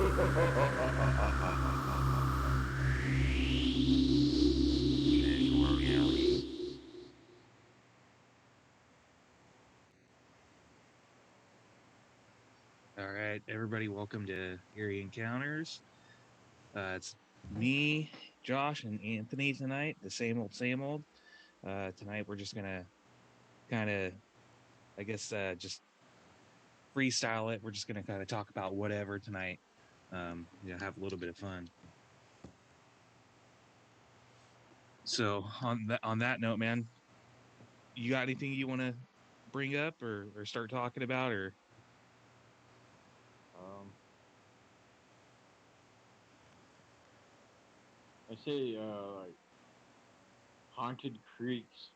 All right, everybody, welcome to Eerie Encounters. It's me, Josh, and Anthony tonight. The same old, same old. Tonight we're just gonna kind of, just freestyle it. We're just gonna kind of talk about whatever tonight. Have a little bit of fun. So on that note, man, you got anything you want to bring up or start talking about or? Um, I say like haunted creeks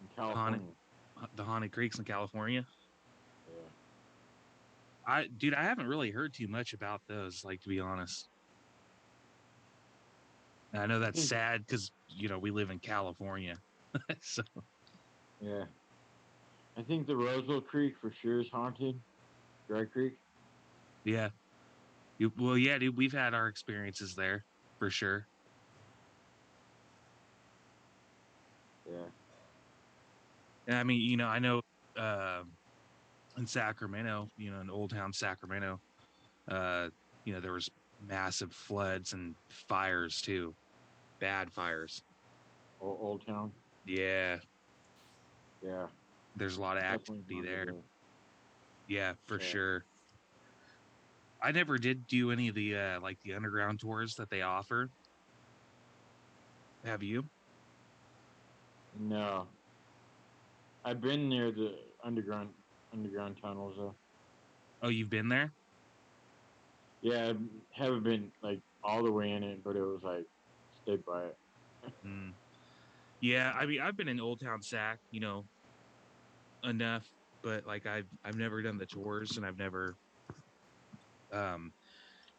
in haunted California. the haunted creeks in California? Yeah. I haven't really heard too much about those, like, to be honest. I know I that's think sad because we live in California. So yeah. I think the Roseville Creek for sure is haunted. Dry Creek. yeah, well, yeah, dude, we've had our experiences there for sure. Yeah. And I mean, I know uh, in Sacramento, in Old Town Sacramento, uh, there was massive floods and fires too, bad fires. Old Town. Yeah, Yeah. there's a lot of Definitely activity haunted there. there. Yeah, for Yeah. sure. I never did do any of the like the underground tours that they offer. Have you? No. I've been near the underground tunnels though. Oh, you've been there? Yeah, I haven't been like all the way in it, but it was like stayed by it. Mm. Yeah, I mean, I've been in Old Town Sac, enough, but like I've never done the tours, and I've never um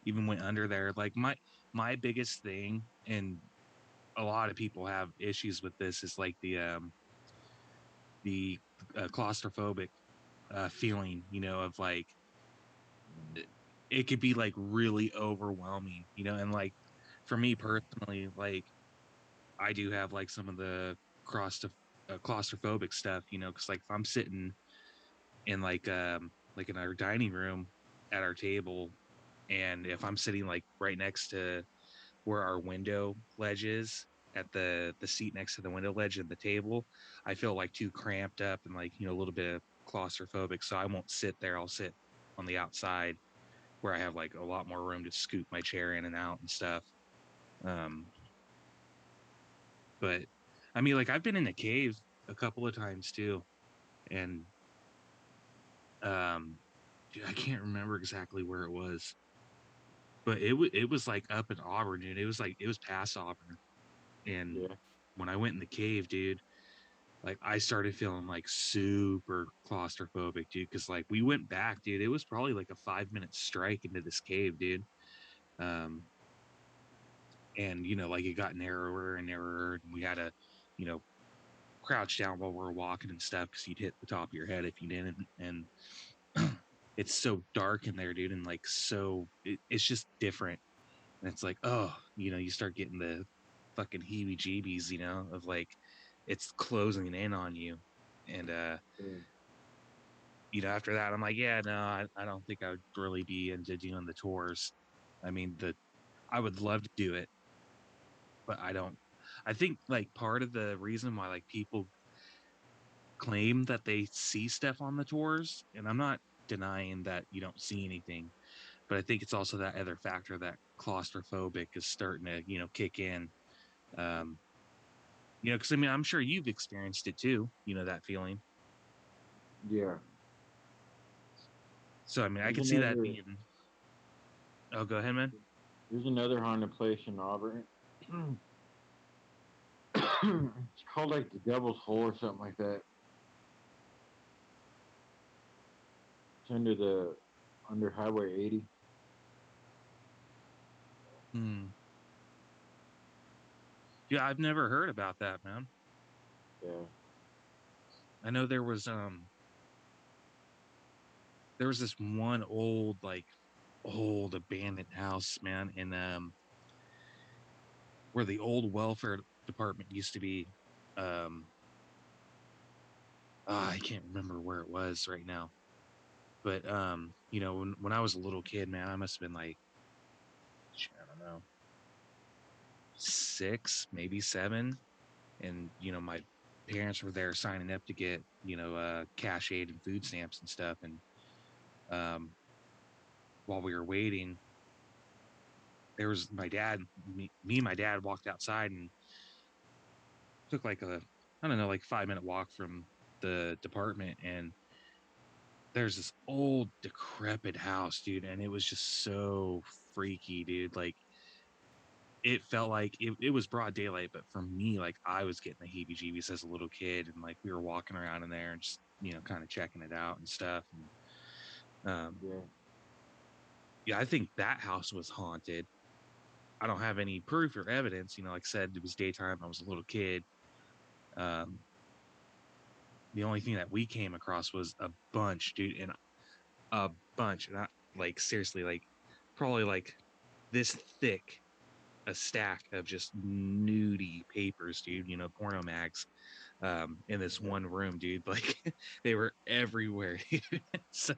even went under there. Like my biggest thing, and a lot of people have issues with this, is like the claustrophobic feeling, of like Mm. it could be like really overwhelming, and like for me personally, like I do have like some of the claustrophobic stuff, because like if I'm sitting in like in our dining room at our table, and if I'm sitting like right next to where our window ledge is, at the seat next to the window ledge of the table, I feel like too cramped up and like a little bit of claustrophobic, so I won't sit there. I'll sit on the outside where I have like a lot more room to scoot my chair in and out and stuff. um but I mean, like, I've been in a cave a couple of times too, and um dude, I can't remember exactly where it was, but it was like up in Auburn, dude. It was past Auburn. And Yeah. when I went in the cave, dude, like I started feeling like super claustrophobic, dude. Cause like we went back, dude. It was probably like a 5 minute strike into this cave, dude. Um, and like it got narrower and narrower, and we had to, you know, crouch down while we were walking and stuff because you'd hit the top of your head if you didn't. And it's so dark in there, dude, and like it's just different. And it's like, oh, you start getting the fucking heebie jeebies, of like it's closing in on you. And Yeah. after that, I'm like, yeah, no, I don't think I would really be into doing the tours. I mean, I would love to do it, but I don't. I think like part of the reason why like people claim that they see stuff on the tours, and I'm not denying that you don't see anything, but I think it's also that other factor, that claustrophobic is starting to, kick in. Um, because I mean, I'm sure you've experienced it too, that feeling. Yeah. So I mean, I There's could see that another being. Oh, go ahead, man. there's another haunted place in Auburn. It's called like the Devil's Hole or something like that. It's under Highway 80. Hmm. Yeah, I've never heard about that, man. Yeah. I know there was this one old, like, old abandoned house, man, in where the old welfare department used to be. Um, I can't remember where it was right now, but you know, when I was a little kid, man, I must have been like, I don't know, 6, maybe 7, and you know, my parents were there signing up to get cash aid and food stamps and stuff, and um, while we were waiting, there was my dad, me and my dad walked outside and took like a, I don't know, like 5-minute walk from the department, and there's this old decrepit house, dude, and it was just so freaky, dude. Like it felt like it was broad daylight, but for me, like I was getting the heebie-jeebies as a little kid, and like we were walking around in there and just kind of checking it out and stuff. And Yeah. yeah, I think that house was haunted. I don't have any proof or evidence. Like I said, it was daytime. I was a little kid. Um, the only thing that we came across was a bunch, dude, and a bunch, and I like seriously, like probably like this thick a stack of just nudie papers, dude, porno mags, in this Yeah. one room, dude. Like they were everywhere. So,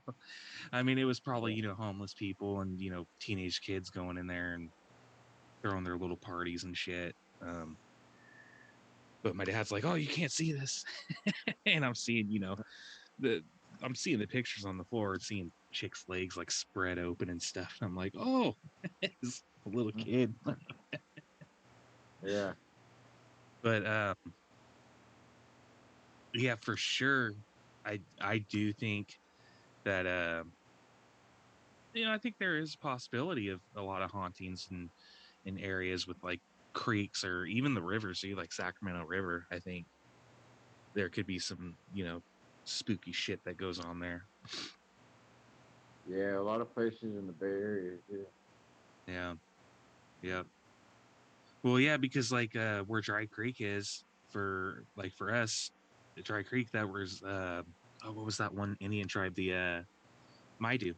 I mean, it was probably, Yeah. homeless people and, teenage kids going in there and throwing their little parties and shit. But my dad's like, "Oh, you can't see this." And I'm seeing, the I'm seeing the pictures on the floor, seeing chicks' legs like spread open and stuff. I'm like, "Oh, it's a little kid." Yeah. But yeah, for sure. I do think that I think there is a possibility of a lot of hauntings in areas with like creeks or even the rivers, see like Sacramento River. I think there could be some, spooky shit that goes on there. Yeah. A lot of places in the Bay Area too. Yeah. Yeah. Well, yeah, because like where Dry Creek is for us, the Dry Creek that was oh, what was that one Indian tribe? The Maidu.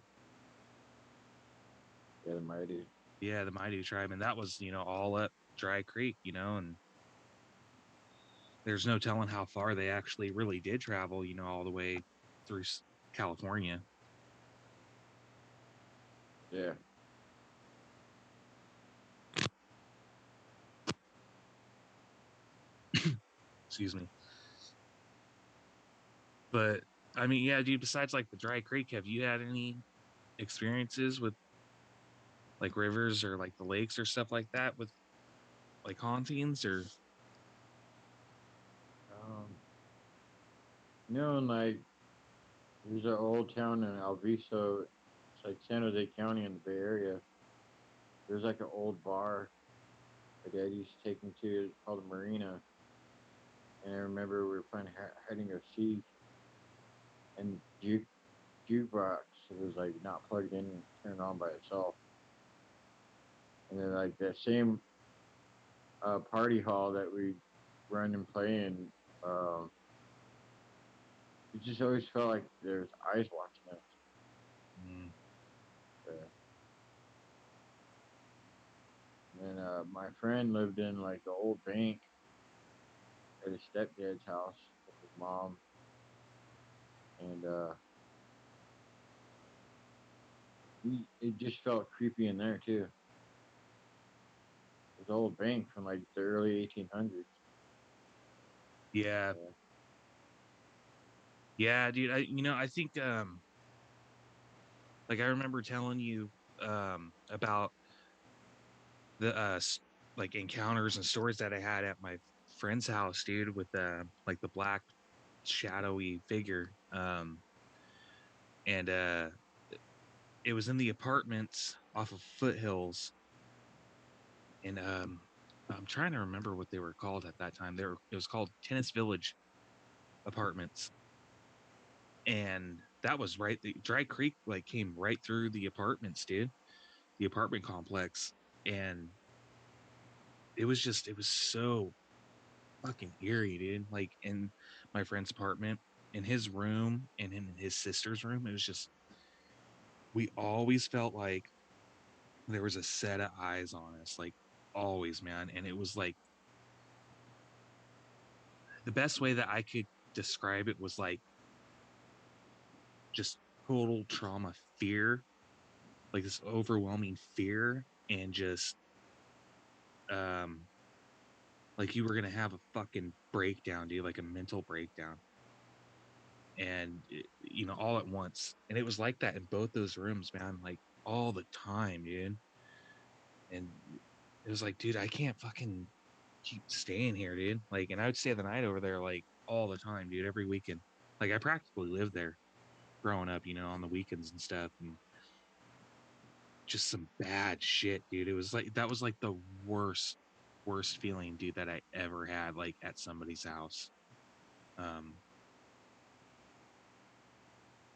Yeah, the mighty. Yeah, the Maidu tribe. And that was, all up Dry Creek, and there's no telling how far they actually really did travel, all the way through California. Yeah. Excuse me. But I mean, yeah, dude, besides like the Dry Creek, have you had any experiences with like rivers or like the lakes or stuff like that with like hauntings or Um, like there's an old town in Alviso. It's like San Jose County in the Bay Area. There's like an old bar my dad used to take me to. It's called the Marina. And I remember we were playing hide and go seek, and jukebox was like not plugged in and turned on by itself. And then like that same party hall that we run and play in, um, it just always felt like there's eyes watching us. mm, Uh, and my friend lived in like the old bank at his stepdad's house with his mom, and it just felt creepy in there too. It was an old bank from like the early 1800s. yeah, Uh, yeah, dude. I think like I remember telling you about the like encounters and stories that I had at my friend's house, dude, with like the black shadowy figure. And it was in the apartments off of Foothills, and I'm trying to remember what they were called at that time. It was called Tennis Village Apartments, and that was right. The Dry Creek like came right through the apartments, dude, the apartment complex, and it was so fucking eerie, dude. Like in my friend's apartment, in his room, and in his sister's room, it was just we always felt like there was a set of eyes on us, like always, man. And it was like the best way that I could describe it was like just total trauma fear, like this overwhelming fear, and just um like you were gonna have a fucking breakdown, dude, like a mental breakdown. And all at once. And it was like that in both those rooms, man, like all the time, dude. And it was like, dude, I can't fucking keep staying here, dude. Like, and I would stay the night over there like all the time, dude, every weekend. Like I practically lived there growing up, on the weekends and stuff. And just some bad shit, dude. It was like that was like the worst feeling, dude, that I ever had, like at somebody's house. Um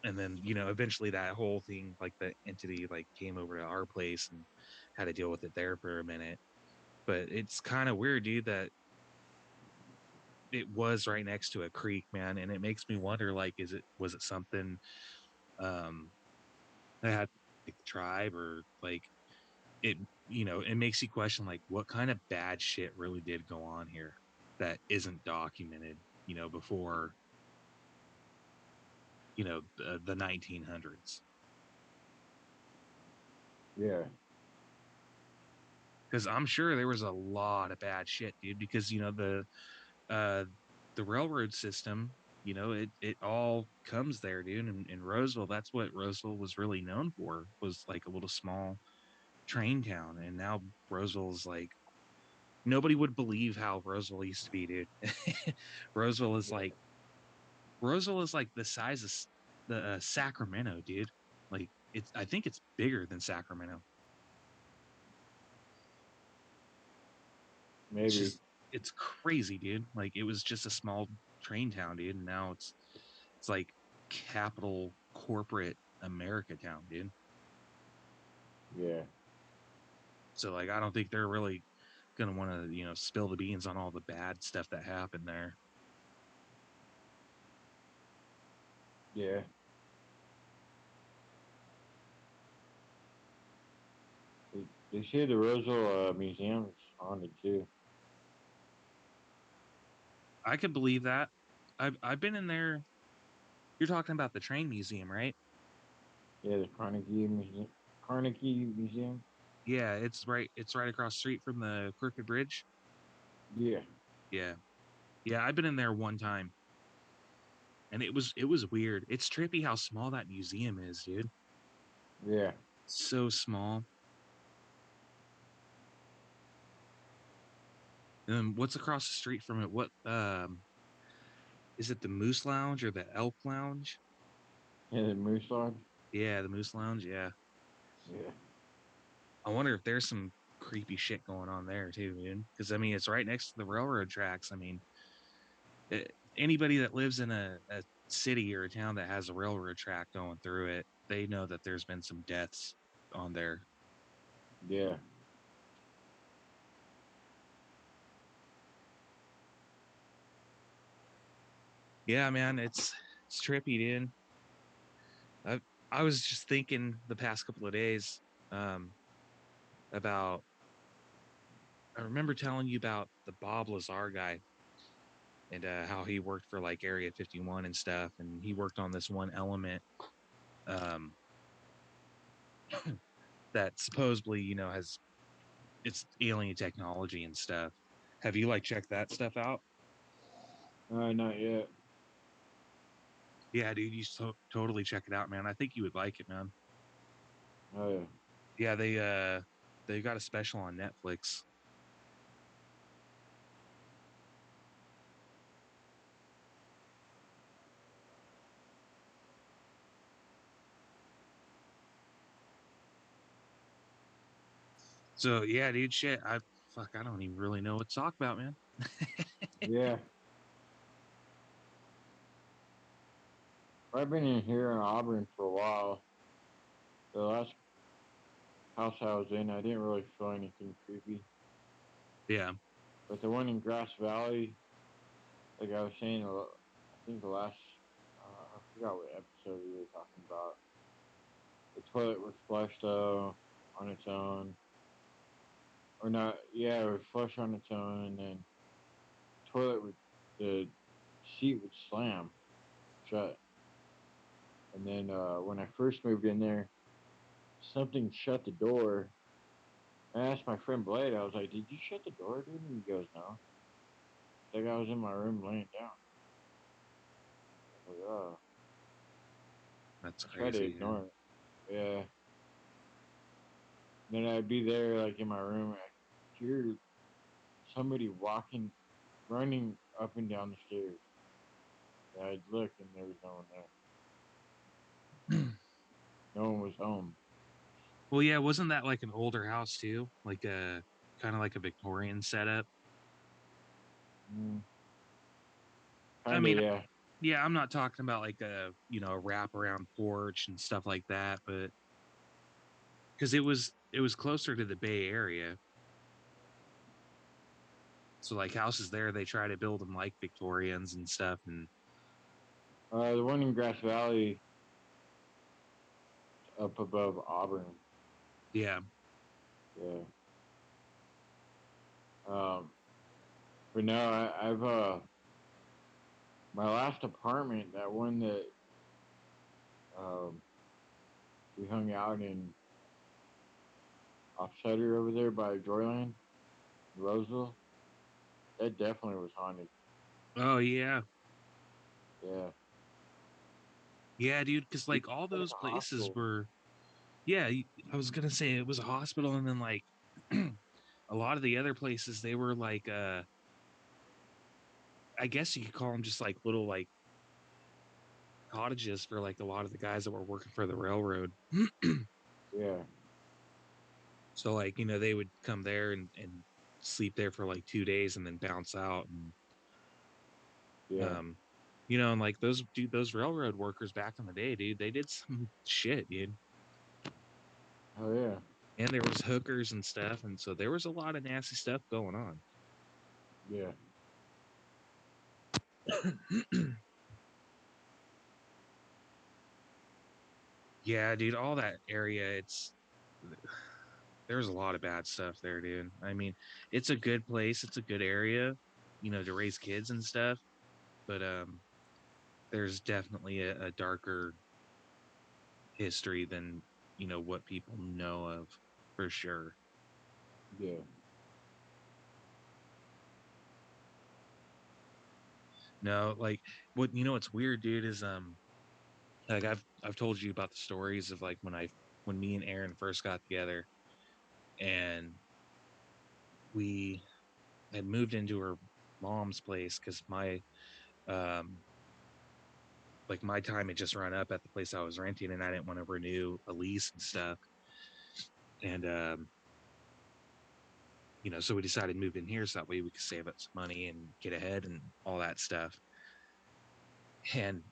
and then eventually that whole thing, like the entity, like came over to our place and had to deal with it there for a minute. But it's kind of weird, dude, that it was right next to a creek, man, and it makes me wonder, like, was it something um that had like the tribe, or like it it makes you question, like, what kind of bad shit really did go on here that isn't documented, before the 1900s. Yeah. Because I'm sure there was a lot of bad shit, dude. Because uh the railroad system, it all comes there, dude. In Roseville, that's what Roseville was really known for, was like a little small train town. And now Roseville is like, nobody would believe how Roseville used to be, dude. Roseville is like Roseville is like the size of the Sacramento, dude. Like I think it's bigger than Sacramento. It's Maybe. just it's crazy, dude. Like it was just a small train town, dude, and now it's like capital corporate America town, dude. Yeah. So like I don't think they're really gonna want to, spill the beans on all the bad stuff that happened there. Yeah. They say the Roseville Museum's haunted too. I could believe that. I've been in there. You're talking about the train museum, right? Yeah, the Carnegie Museum. Carnegie Museum. Yeah, it's right across the street from the Crooked Bridge. Yeah. Yeah. Yeah, I've been in there one time, and it was weird. It's trippy how small that museum is, dude. Yeah. So small. And what's across the street from it? What is it, the Moose Lounge or the Elk Lounge? Yeah, the Moose Lodge. Yeah, the Moose Lounge, yeah. Yeah. I wonder if there's some creepy shit going on there too, dude. Because I mean, it's right next to the railroad tracks. I mean, anybody that lives in a city or a town that has a railroad track going through it, they know that there's been some deaths on there. Yeah. Yeah, man, it's trippy, dude. I I was just thinking the past couple of days, um, about. I remember telling you about the Bob Lazar guy, and how he worked for like Area 51 and stuff, and he worked on this one element, um, that supposedly has it's alien technology and stuff. Have you like checked that stuff out? Not yet. Yeah, dude, you totally check it out, man. I think you would like it, man. Oh yeah. Yeah, they got a special on Netflix. So yeah, dude, shit. I don't even really know what to talk about, man. Yeah. I've been in here in Auburn for a while. The last house I was in, I didn't really feel anything creepy. Yeah. But the one in Grass Valley, like I was saying, I think the last, I forgot what episode we were talking about. The toilet was flushed though. on its own, or not? Yeah, it would flush on its own, and then toilet would the seat would slam shut. And then when I first moved in there, something shut the door. I asked my friend Blade. I was like, "Did you shut the door, dude?" And he goes, "No." Like I was in my room laying down. I was like, "Oh." That's I tried to crazy, dude. ignore it. Yeah. Then I'd be there like in my room. I hear somebody walking, running up and down the stairs. And I'd look and there was no one there. No one was home. Well, yeah, wasn't that like an older house too? Like a kind of like a Victorian setup? Mm, I kind of, mean, yeah. yeah, I'm not talking about like a, a wraparound porch and stuff like that, but because it was closer to the Bay Area. So like houses there, they try to build them like Victorians and stuff. And The one in Grass Valley up above Auburn. yeah, Yeah. Um, but no, I've my last apartment, that one that um we hung out in Offsider over there by Joyland, Roseville, that definitely was haunted. oh yeah, Yeah. yeah, dude. Because It's like all like those a places hospital. were, yeah. I was gonna say it was a hospital, and then like a lot of the other places, they were like, I guess you could call them just like little like cottages for like a lot of the guys that were working for the railroad. Yeah. So like, they would come there and sleep there for like 2 days and then bounce out. And Yeah. um, and like those railroad workers back in the day, dude, they did some shit, dude. Oh yeah. And there was hookers and stuff, and so there was a lot of nasty stuff going on. Yeah. Yeah, dude, all that area, there's a lot of bad stuff there, dude. I mean, it's a good place, it's a good area, to raise kids and stuff, but there's definitely a darker history than what people know of, for sure. Yeah. No, like what's weird, dude, is like I've told you about the stories of like when me and Aaron first got together, and we had moved into her mom's place because um my time had just run up at the place I was renting, and I didn't want to renew a lease and stuff. And so we decided to move in here so that way we could save up some money and get ahead and all that stuff. And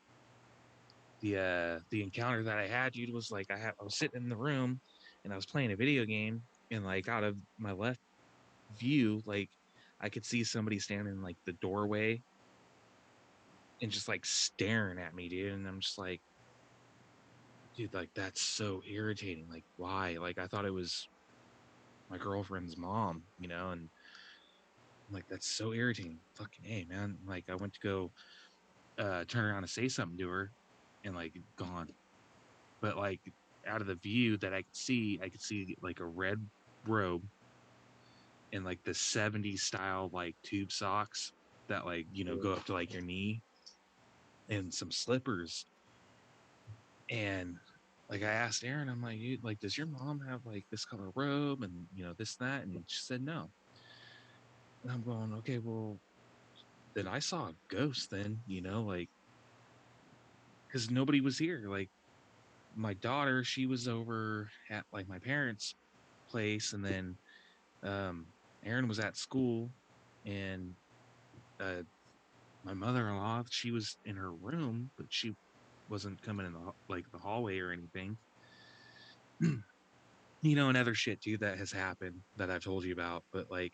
the encounter that I had, dude, was like I was sitting in the room and I was playing a video game, and like out of my left view, like I could see somebody standing in like the doorway and just like staring at me, dude. And I'm just like, dude, like that's so irritating. Like, why? Like I thought it was my girlfriend's mom, and I'm like, that's so irritating. Fucking hey, man. Like I went to go turn around and say something to her, and like gone. But like out of the view that I could see like a red robe and like the 70s style like tube socks that like, Yeah. go up to like your knee, and some slippers. And like I asked Aaron, I'm like, like, does your mom have like this color robe and this, that? And she said no. And I'm going, okay, well, then I saw a ghost then, like, because nobody was here. Like my daughter, she was over at like my parents' place, and then um Aaron was at school, and uh my mother-in-law, she was in her room, but she wasn't coming in the hallway or anything. And other shit too that has happened that I've told you about. But like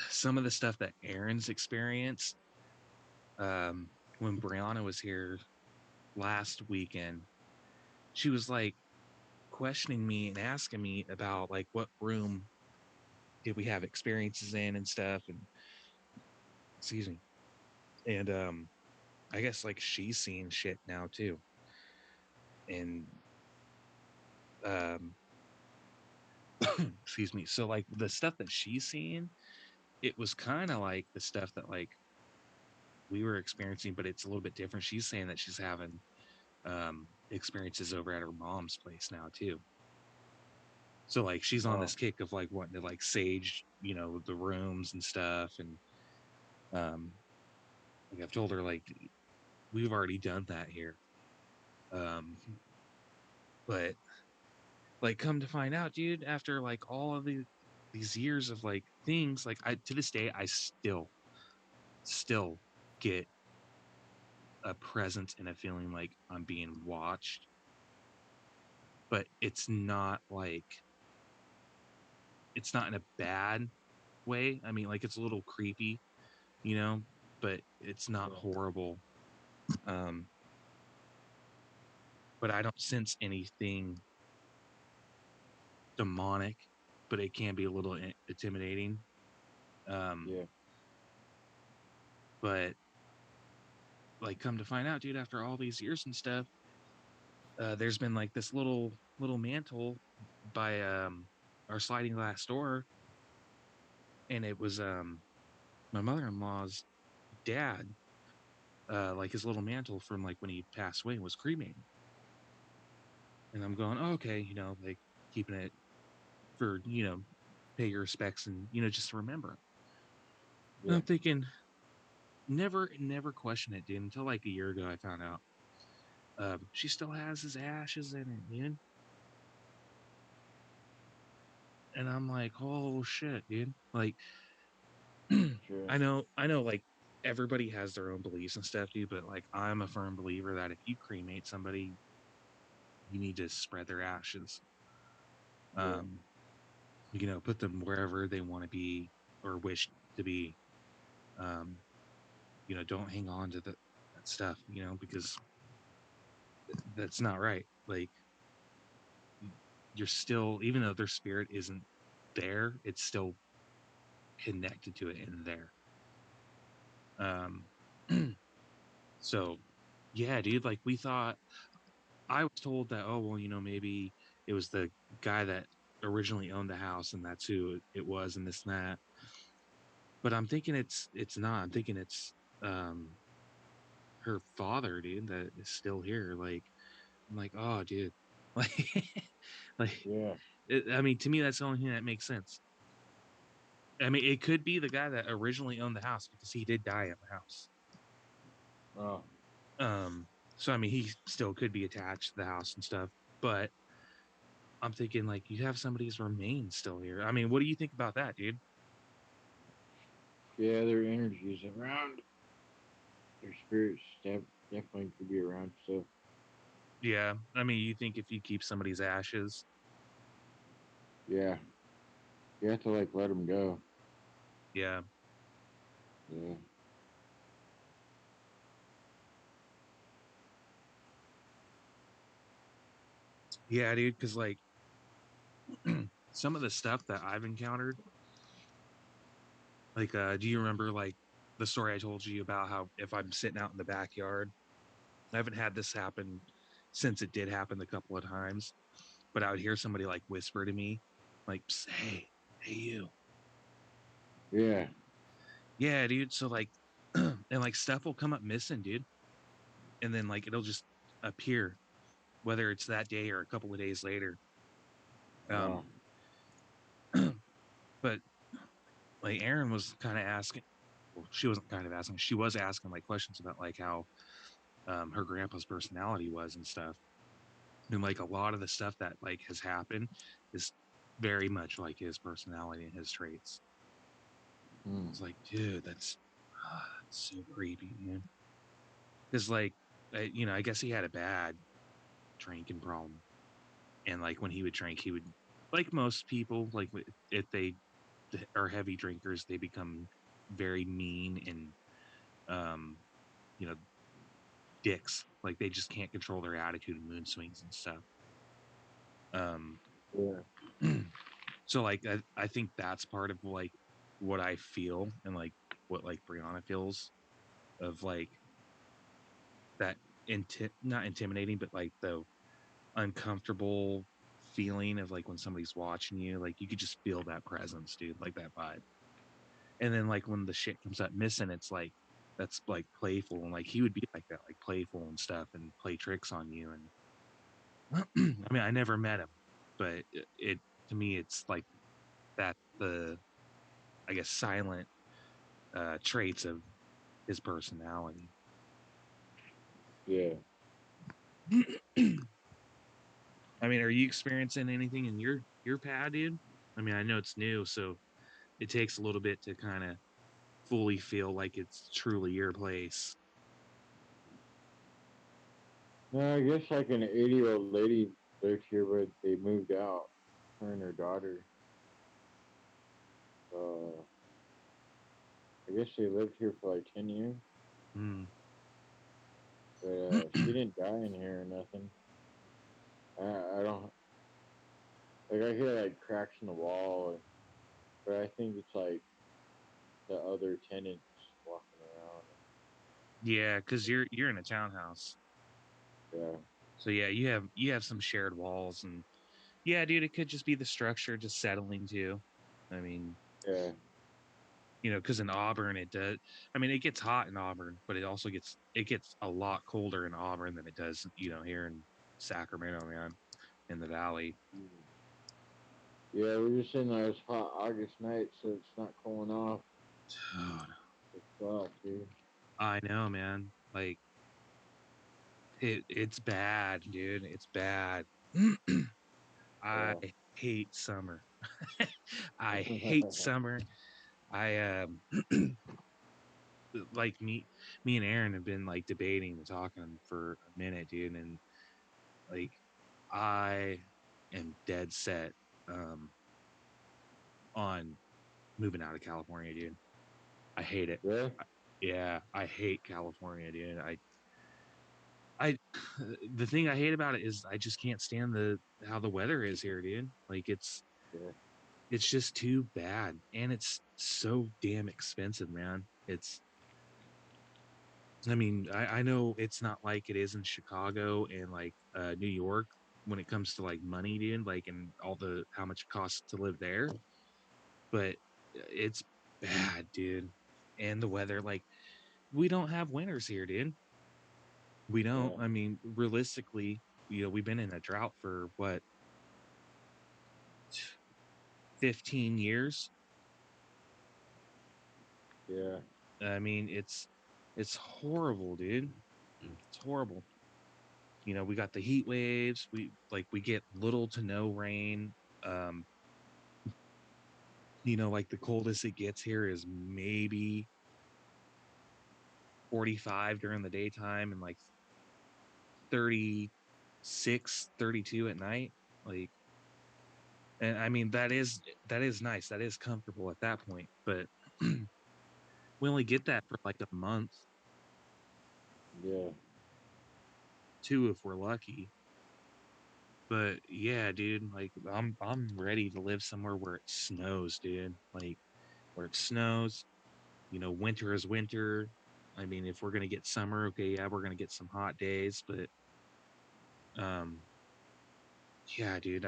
some of the stuff that Aaron's experienced, when Brianna was here last weekend, she was like questioning me and asking me about like what room did we have experiences in and stuff, and excuse me. And I guess like she's seeing shit now too. And um excuse me. So like the stuff that she's seeing, it was kind of like the stuff that like we were experiencing, but it's a little bit different. She's saying that she's having experiences over at her mom's place now too. So like she's on Oh, this kick of like wanting to like sage, the rooms and stuff. And um like I've told her like we've already done that here. Um but like come to find out, dude, after like all of these years of like things, like I to this day I still get a presence and a feeling like I'm being watched, but it's not in a bad way. I mean, like it's a little creepy, you know, but it's not yeah. horrible. Um, but I don't sense anything demonic, but it can be a little intimidating. Um, Yeah. but like come to find out, dude, after all these years and stuff, there's been like this little mantle by our sliding glass door, and it was my mother-in-law's dad, like his little mantle from like when he passed away and was cremated. And I'm going, oh, okay, like keeping it for, pay your respects and, just to remember. And Yeah. I'm thinking, never question it, dude. Until like a year ago, I found out she still has his ashes in it, dude. And I'm like, oh shit, dude. Like, Sure. I know, like everybody has their own beliefs and stuff, dude. But like, I'm a firm believer that if you cremate somebody, you need to spread their ashes. Yeah. Um, put them wherever they want to be or wish to be. Um, don't hang on to that stuff, because that's not right. Like you're still, even though their spirit isn't there, it's still connected to it in there. Um, so yeah, dude, like we thought, I was told that, oh, well, maybe it was the guy that originally owned the house and that's who it was and this and that. But I'm thinking it's not. I'm thinking it's um her father, dude, that is still here. Like I'm like, oh, dude, like, like, Yeah. I mean, to me, that's the only thing that makes sense. I mean, it could be the guy that originally owned the house because he did die at the house. Oh, Um, so I mean, he still could be attached to the house and stuff. But I'm thinking, like, you have somebody's remains still here. I mean, what do you think about that, dude? yeah. Their energies around. Their spirits definitely could be around. So Yeah, I mean, you think if you keep somebody's ashes, yeah, you have to like let them go. yeah, Yeah. yeah, dude, because like some of the stuff that I've encountered, like, do you remember like the story I told you about how if I'm sitting out in the backyard, I haven't had this happen since it did happen a couple of times, but I would hear somebody like whisper to me, like, "Psst, hey, you." Yeah. Yeah, dude. So like, and like stuff will come up missing, dude, and then like it'll just appear, whether it's that day or a couple of days later. Oh. Um, but like Aaron was kind of asking, well, she wasn't kind of asking, she was asking like questions about like how her grandpa's personality was and stuff. And like a lot of the stuff that like has happened is very much like his personality and his traits. Hmm. It's like, dude, that's so creepy, man. Because like, I guess he had a bad drinking problem, and like when he would drink, he would, like most people, like if they are heavy drinkers, they become very mean and um, you know, dicks. Like they just can't control their attitude and mood swings and stuff. Um, Yeah. so like I think that's part of like what I feel and like what like Brianna feels of like that not intimidating, but like the uncomfortable feeling of like when somebody's watching you, like you could just feel that presence, dude, like that vibe. And then like when the shit comes up missing, it's like that's like playful and like he would be like that, like playful and stuff and play tricks on you. And I mean, I never met him, but it to me, it's like that the I guess silent traits of his personality. Yeah. I mean, are you experiencing anything in your pad, dude? I mean, I know it's new, so it takes a little bit to kind of fully feel like it's truly your place. No, I guess like an 80-year-old lady lived here, but they moved out. Her and her daughter. Uh, I guess they lived here for like 10 years, Mm. but she didn't die in here or nothing. I don't like. I hear like cracks in the wall, but I think it's like the other tenants walking around. Yeah, because you're in a townhouse, Yeah. so yeah, you have some shared walls, and yeah, dude, it could just be the structure just settling too. I mean, Yeah. you know, because in Auburn it does. I mean, it gets hot in Auburn, but it gets a lot colder in Auburn than it does, you know, here in Sacramento, man, in the valley. Yeah, we're just in those hot August nights, so it's not cooling off. Dude, It's hot, dude. I know, man. Like it's bad, dude. It's bad. I Yeah. hate summer. I hate summer. I like me and Aaron have been like debating and talking for a minute, dude, and like I am dead set um on moving out of California, dude. I hate it. Yeah. Yeah, I hate California, dude. I the thing I hate about it is I just can't stand the how the weather is here, dude. Like Yeah. it's just too bad and it's so damn expensive, man. It's I mean, I know it's not like it is in Chicago and like New York when it comes to like money, dude, like and all the how much it costs to live there, but it's bad, dude. And the weather, like we don't have winters here, dude. We don't. Yeah. I mean, realistically, you know, we've been in a drought for what 15 years. Yeah. I mean, it's horrible, dude. It's horrible. You know, we got the heat waves. We get little to no rain. Um, you know, like the coldest it gets here is maybe 45 during the daytime and like 36, 32 at night. Like, and I mean that is nice. That is comfortable at that point, but we only get that for like a month, Yeah. two if we're lucky. But yeah, dude, like I'm ready to live somewhere where it snows, dude. Like where it snows, you know, winter is winter. I mean, if we're gonna get summer, okay, yeah, we're gonna get some hot days, but um yeah, dude,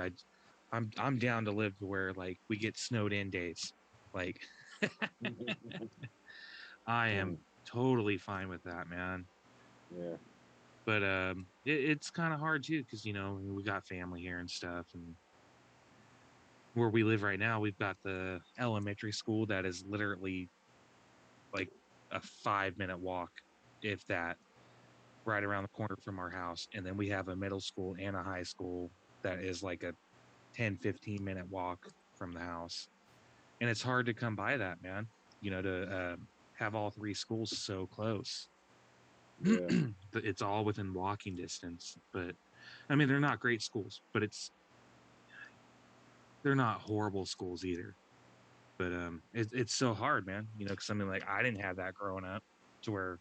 I'm down to live to where like we get snowed in days. Like I am totally fine with that, man. Yeah. But it's kind of hard too because you know we got family here and stuff, and where we live right now, we've got the elementary school that is literally like a 5 minute walk, if that, right around the corner from our house. And then we have a middle school and a high school that is like a 10-15 minute walk from the house. And it's hard to come by that, man, you know, to have all three schools so close. Yeah. It's all within walking distance. But I mean, they're not great schools, but they're not horrible schools either. But it's so hard, man. You know, because I mean, like I didn't have that growing up, to where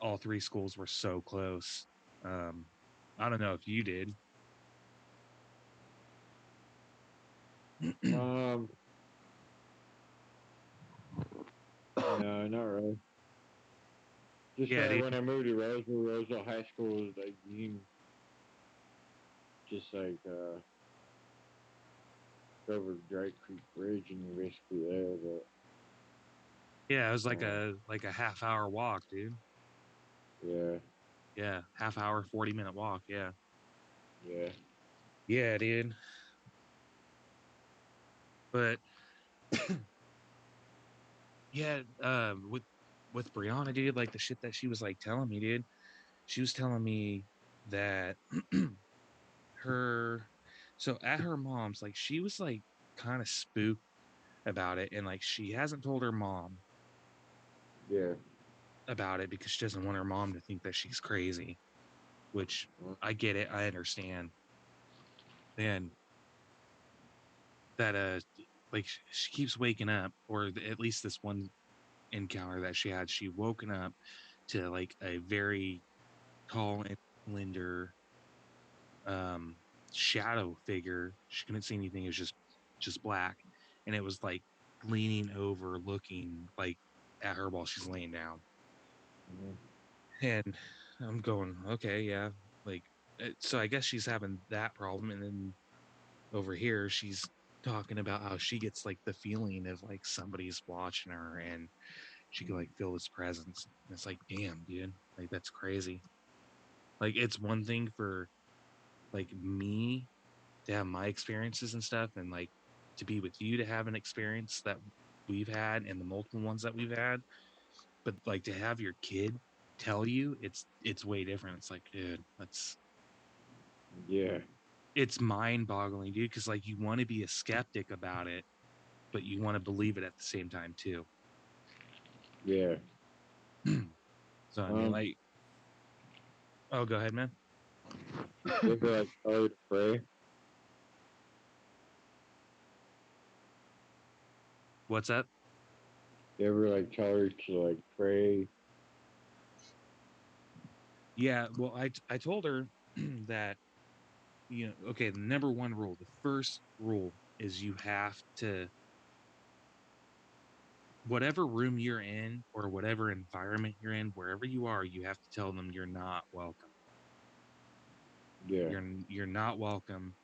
all three schools were so close. I don't know if you did. Um, no, not really. Just Yeah, like dude. when I moved to Roseville High School was like you can just like go over the Dry Creek Bridge and you're basically there. But Yeah, it was um, like a half-hour walk, dude. yeah, Yeah, half hour, 40-minute walk. Yeah. yeah, Yeah, dude. But yeah, with Brianna, dude, like the shit that she was like telling me, dude. She was telling me that her so at her mom's, like she was like kind of spooked about it, and like she hasn't told her mom yeah. about it because she doesn't want her mom to think that she's crazy, which I get it, I understand. And that like she keeps waking up, or at least this one encounter that she had, she woken up to like a very tall and slender shadow figure. She couldn't see anything, it was just black, and it was like leaning over looking like at her while she's laying down. Mhm. And I'm going, okay, yeah, like so I guess she's having that problem. And then over here she's talking about how she gets like the feeling of like somebody's watching her, and she could like feel his presence. And it's like, damn, dude, like that's crazy. Like it's one thing for like me to have my experiences and stuff, and like to be with you to have an experience that we've had and the multiple ones that we've had. But like to have your kid tell you, it's way different. It's like, dude, that's Yeah, it's mind boggling, dude, because like you want to be a skeptic about it, but you want to believe it at the same time too. yeah. So I mean, Um, like, oh, go ahead, man. you ever like tell her to pray? What's up? You ever like tell her to like pray? Yeah, well, I told her that, you know, okay, the number one rule, the first rule is you have to, whatever room you're in or whatever environment you're in, wherever you are, you have to tell them you're not welcome. Yeah, You're not welcome.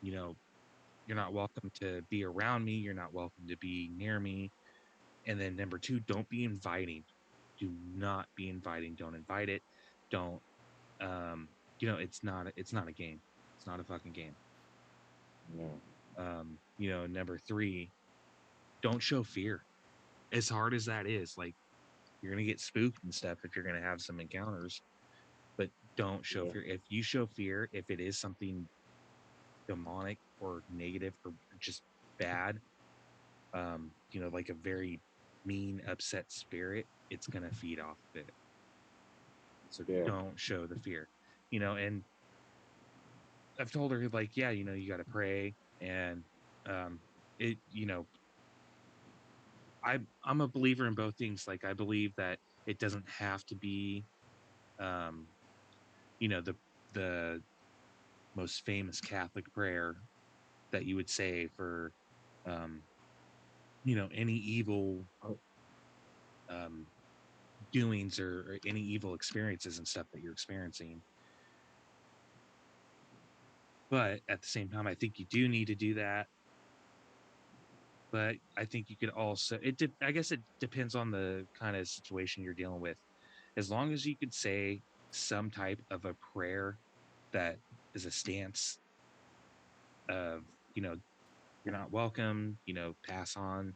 You know, you're not welcome to be around me. You're not welcome to be near me. And then number two, don't be inviting. Do not be inviting. Don't invite it. Don't you know, it's not a game. It's not a fucking game. no, You know, number three, don't show fear. As hard as that is, like you're gonna get spooked and stuff if you're gonna have some encounters, but don't show yeah, fear. If you show fear, if it is something demonic or negative or just bad, you know, like a very mean, upset spirit, it's gonna feed off of it. So yeah, don't show the fear, you know. And I've told her like, yeah, you know, you got to pray, and it, you know, I'm a believer in both things. Like I believe that it doesn't have to be, um, you know, the most famous Catholic prayer that you would say for, um, you know, any evil oh, um, doings or any evil experiences and stuff that you're experiencing. But at the same time, I think you do need to do that. But I think you could also, I guess it depends on the kind of situation you're dealing with. As long as you could say some type of a prayer that is a stance of, you know, you're not welcome, you know, pass on,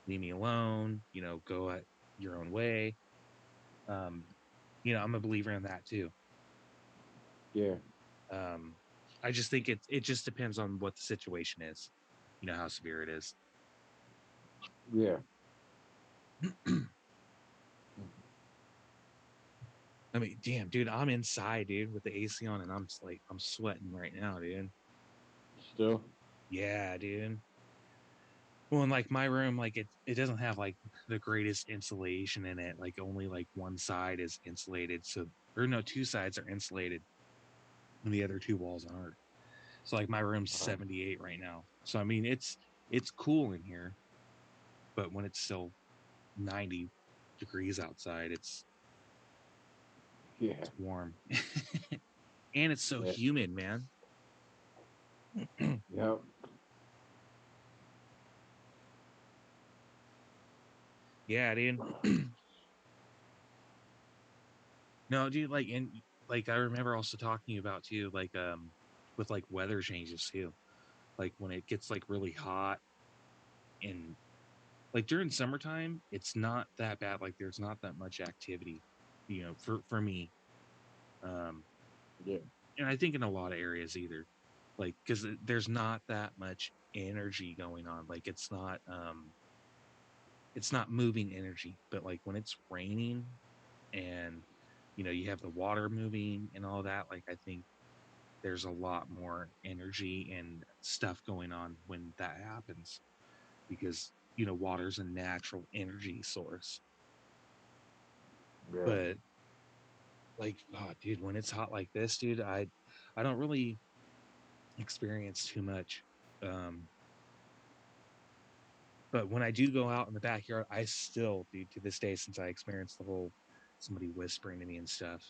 leave me alone, you know, go at your own way. Um, you know, I'm a believer in that too. yeah, Um, I just think it just depends on what the situation is, you know, how severe it is. yeah. I mean, damn, dude, I'm inside, dude, with the AC on, and I'm just like, I'm sweating right now, dude. Still, Yeah, dude. Well, in like my room, like it doesn't have like the greatest insulation in it. Like only like one side is insulated, so or no, two sides are insulated, and the other two walls aren't. So like my room's Uh, 78 right now. So I mean it's cool in here, but when it's still 90 degrees outside, yeah. it's warm. And it's so Yeah. humid, man. Yep. Yeah, dude. No, dude, like and like I remember also talking to you about too, like with like weather changes too. Like when it gets like really hot and like during summertime, it's not that bad. Like there's not that much activity, for me. Um, Yeah. and I think in a lot of areas either, like because there's not that much energy going on. Like it's not moving energy. But like when it's raining and you have the water moving and all that, like I think there's a lot more energy and stuff going on when that happens because water's a natural energy source. Yeah. But like, oh, dude, when it's hot like this, dude, I don't really experience too much. Um, but when I do go out in the backyard, I still, dude, to this day, since I experienced the whole somebody whispering to me and stuff,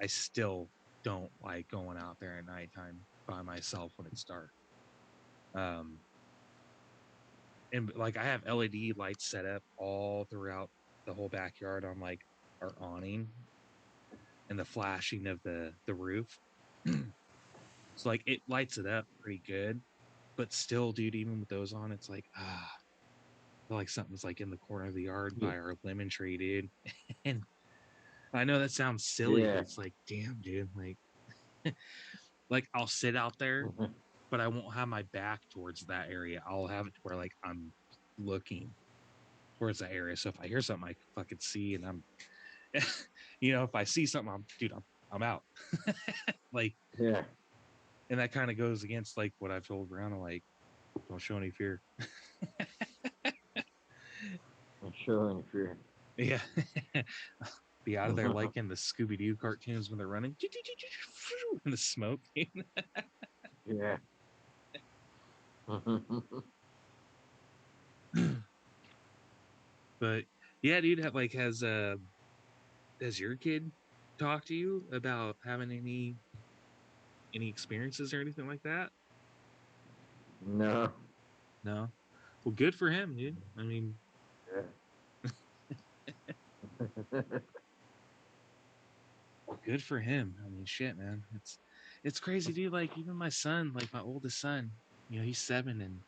I still don't like going out there at nighttime by myself when it's dark. Um, and like I have LED lights set up all throughout the whole backyard on like our awning and the flashing of the roof. So like it lights it up pretty good, but still, dude, even with those on, it's like I feel like something's like in the corner of the yard Yeah. by our lemon tree, dude. And I know that sounds silly, but Yeah. it's like, damn, dude, like I'll sit out there, but I won't have my back towards that area. I'll have it to where like I'm looking towards that area. So if I hear something I can fucking see and I'm if I see something, I'm out. Like, Yeah. and that kind of goes against like what I've told Brianna, like, don't show any fear. I'm showing if you're. Yeah. Be out of there like in the Scooby Doo cartoons when they're running in the smoke. Yeah. But yeah, dude, has your kid talked to you about having any experiences or anything like that? No. No. Well, good for him, dude. I mean, Yeah. good for him. I mean, shit, man. It's crazy, dude. Like even my son, like my oldest son, he's 7 and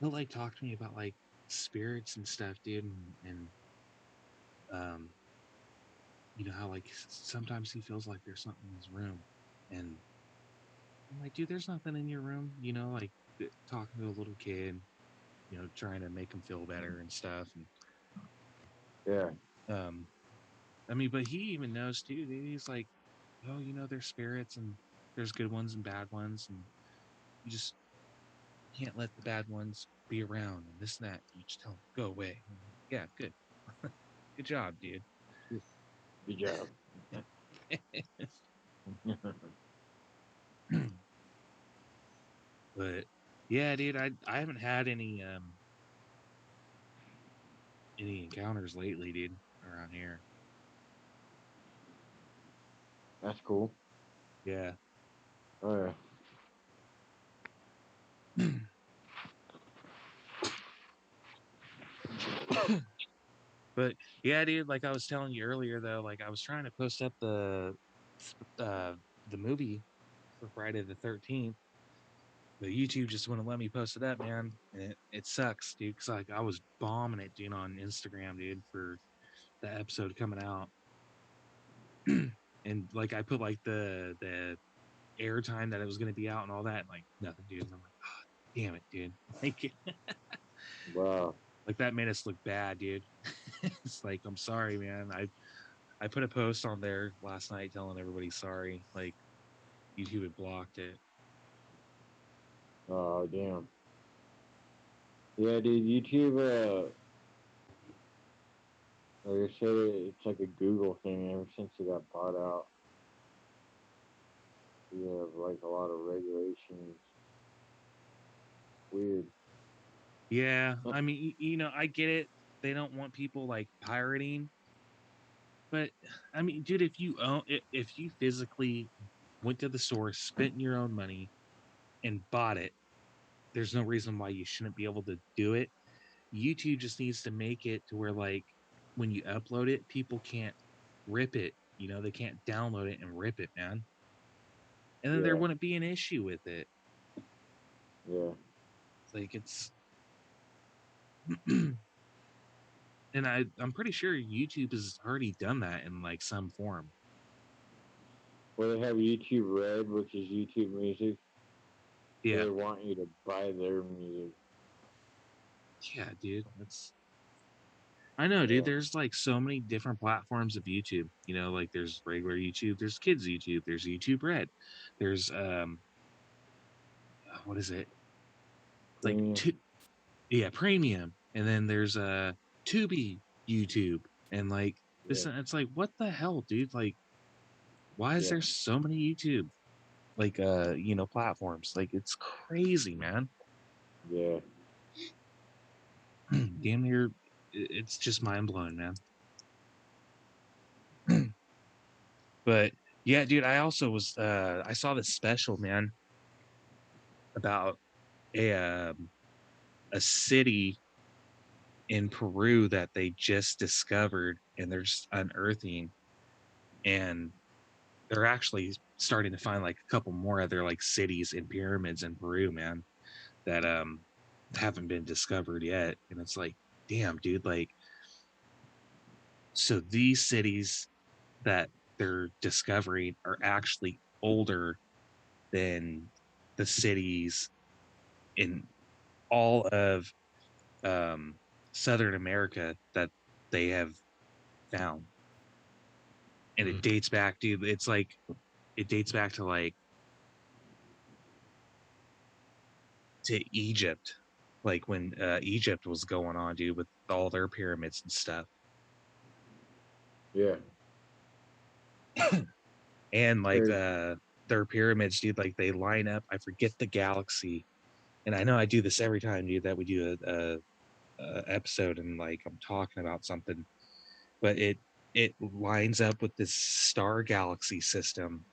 he'll like talk to me about like spirits and stuff, dude, and um, how like sometimes he feels like there's something in his room, and I'm like, dude, there's nothing in your room, like talking to a little kid, trying to make him feel better and stuff, and Yeah. um, I mean, but he even knows too, dude. He's like, oh, there's spirits and there's good ones and bad ones, and you just can't let the bad ones be around and this and that. You just tell them go away. I'm like, yeah, good, good job, dude. Good job. But yeah, dude, I haven't had any encounters lately, dude, around here. That's cool. Yeah. Oh But yeah, dude, like I was telling you earlier though, like I was trying to post up uh the movie for Friday the 13th, but YouTube just wouldn't let me post it up, man. And it sucks, dude, because like I was bombing it, dude, on Instagram, dude, for the episode coming out. And like I put like the airtime that it was gonna be out and all that, and, like nothing, dude. And I'm like, oh, damn it, dude. wow. Like that made us look bad, dude. It's like, I'm sorry, man. I put a post on there last night telling everybody sorry. Like YouTube had blocked it. Oh damn. Yeah, dude. YouTube. Like I said, it's like a Google thing ever since it got bought out. You have like a lot of regulations. Weird. Yeah, I mean, I get it. They don't want people like pirating, but I mean, dude, if you physically went to the store, spent your own money, and bought it, there's no reason why you shouldn't be able to do it. YouTube just needs to make it to where like when you upload it, people can't rip it. They can't download it and rip it, man. And then there Yeah, wouldn't be an issue with it. yeah. It's like it's and I'm pretty sure YouTube has already done that in like some form. Well, they have YouTube Red, which is YouTube Music. So Yeah. they want you to buy their music. Yeah, dude. That's I know, dude. Yeah, There's like so many different platforms of YouTube. Like there's regular YouTube, there's kids YouTube, there's YouTube Red, there's what is it? Like premium. two, yeah, premium, and then there's Tubi YouTube, and like this. Yeah, It's like what the hell, dude? Like, why is yeah, there so many YouTube like platforms? Like it's crazy, man. yeah. Damn near, it's just mind blowing, man. But yeah, dude, I also was I saw this special, man, about a a city in Peru that they just discovered and they're just unearthing, and they're actually starting to find like a couple more other like cities and pyramids in Peru, man, that haven't been discovered yet. And it's like, damn, dude, like so these cities that they're discovering are actually older than the cities in all of um, Southern America that they have found. And it dates back, dude. It's like it dates back to like to Egypt, like when Egypt was going on, dude, with all their pyramids and stuff. Yeah. And like There's, their pyramids, dude, like they line up. I forget the galaxy, and I know I do this every time, dude, that we do a episode and like I'm talking about something, but it lines up with this star galaxy system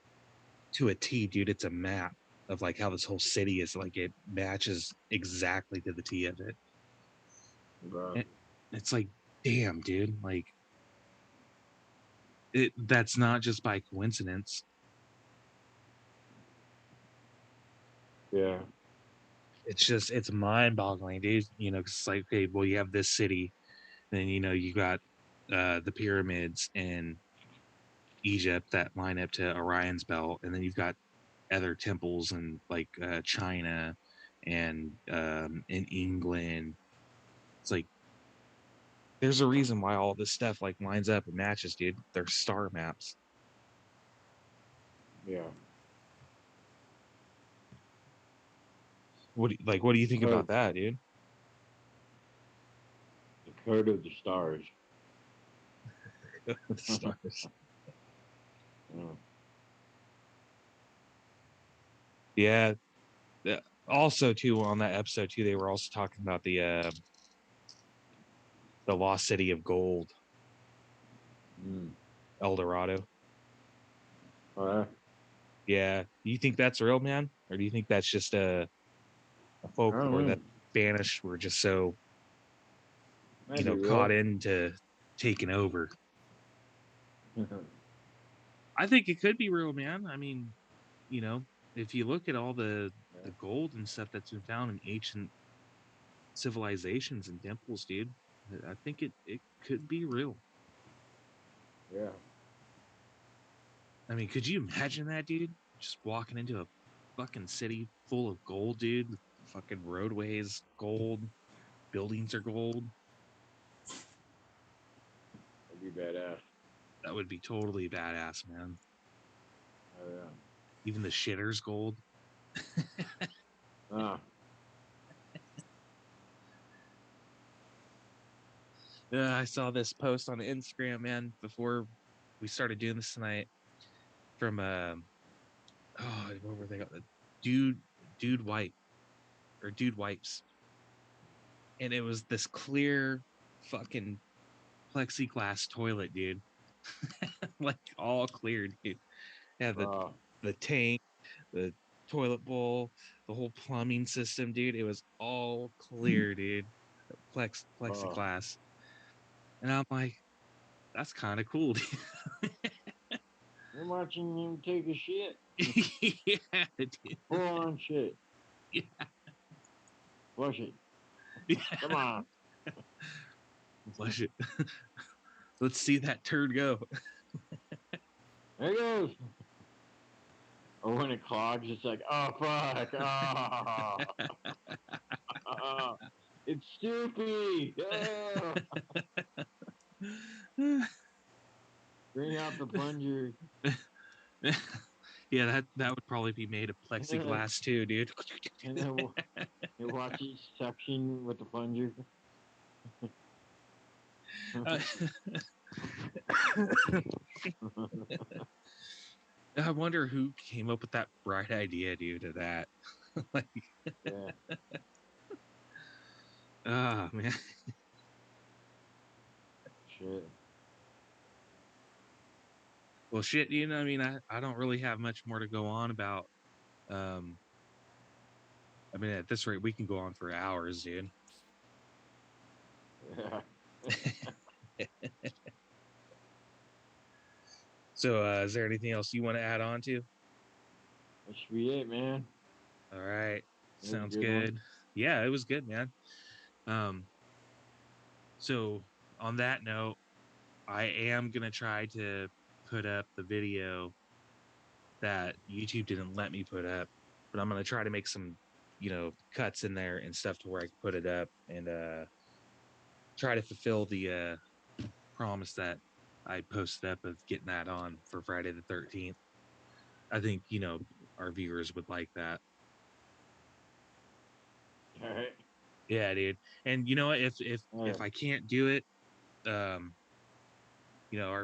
to a T, dude. It's a map of like how this whole city is, like it matches exactly to the T of it. bro. And it's like, damn, dude, like that's not just by coincidence. Yeah, It's just it's mind boggling, dude. Cause it's like, okay, well, you have this city, then you got the pyramids in Egypt that line up to Orion's belt, and then you've got other temples in like China and in England. It's like there's a reason why all this stuff like lines up and matches, dude. They're star maps. yeah. What do you think Code, about that, dude? the code of the stars. Stars. Yeah. Yeah. Also, too, on that episode too, they were also talking about the lost city of gold, Mm. El Dorado. All right. Yeah. Do you think that's real, man, or do you think that's just a I don't folklore know. that Spanish were just so Might be caught real. into taking over? I think it could be real, man. I mean, if you look at all Yeah. the gold and stuff that's been found in ancient civilizations and temples, dude, I think it could be real. Yeah. I mean, could you imagine that, dude? Just walking into a fucking city full of gold, dude. Fucking roadways, gold. Buildings are gold. That'd be badass. That would be totally badass, man. Oh yeah. Even the shitter's gold. Ah. Yeah, I saw this post on Instagram, man, before we started doing this tonight from Oh, what were they called? Dude wipe or dude wipes, and it was this clear fucking plexiglass toilet, dude. Like all clear, dude. Yeah, Wow. the tank, the toilet bowl, the whole plumbing system, dude. It was all clear, dude. Wow. Plexiglass. And I'm like, that's kind of cool, dude. I'm watching him take a shit. Yeah, dude. Full on shit. Yeah. Flush it. Yeah. Come on. Flush it. Let's see that turd go. There it goes. Or when it clogs, it's like, oh fuck. Oh. It's stupid. Oh. Bring out the plunger. Yeah, that would probably be made of plexiglass too, dude. And then you watch it suction with the plunger. I wonder who came up with that bright idea, dude, of that. Like, Yeah. oh man. Shit. Well, shit, you know, I mean, I don't really have much more to go on about. I mean, at this rate, we can go on for hours, dude. Yeah. So, is there anything else you want to add on to? That should be it, man. All right, That was a sounds good good. one. Yeah, it was good, man. So on that note, I am gonna try to put up the video that YouTube didn't let me put up, but I'm gonna try to make some, cuts in there and stuff to where I can put it up and try to fulfill the promise that I posted up of getting that on for Friday the 13th. I think, our viewers would like that. All right. Yeah, dude. And you know what? If I can't do it, our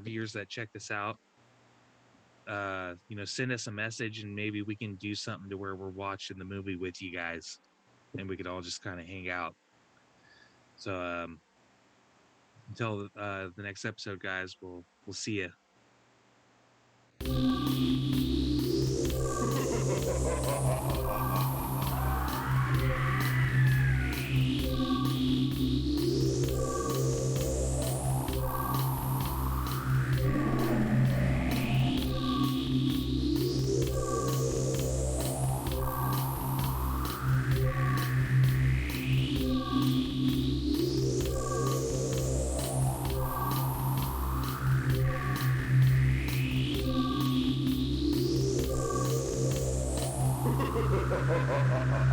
viewers that check this out, send us a message and maybe we can do something to where we're watching the movie with you guys and we could all just kind of hang out. So until the next episode, guys, we'll see you. Ha ha ha ha ha!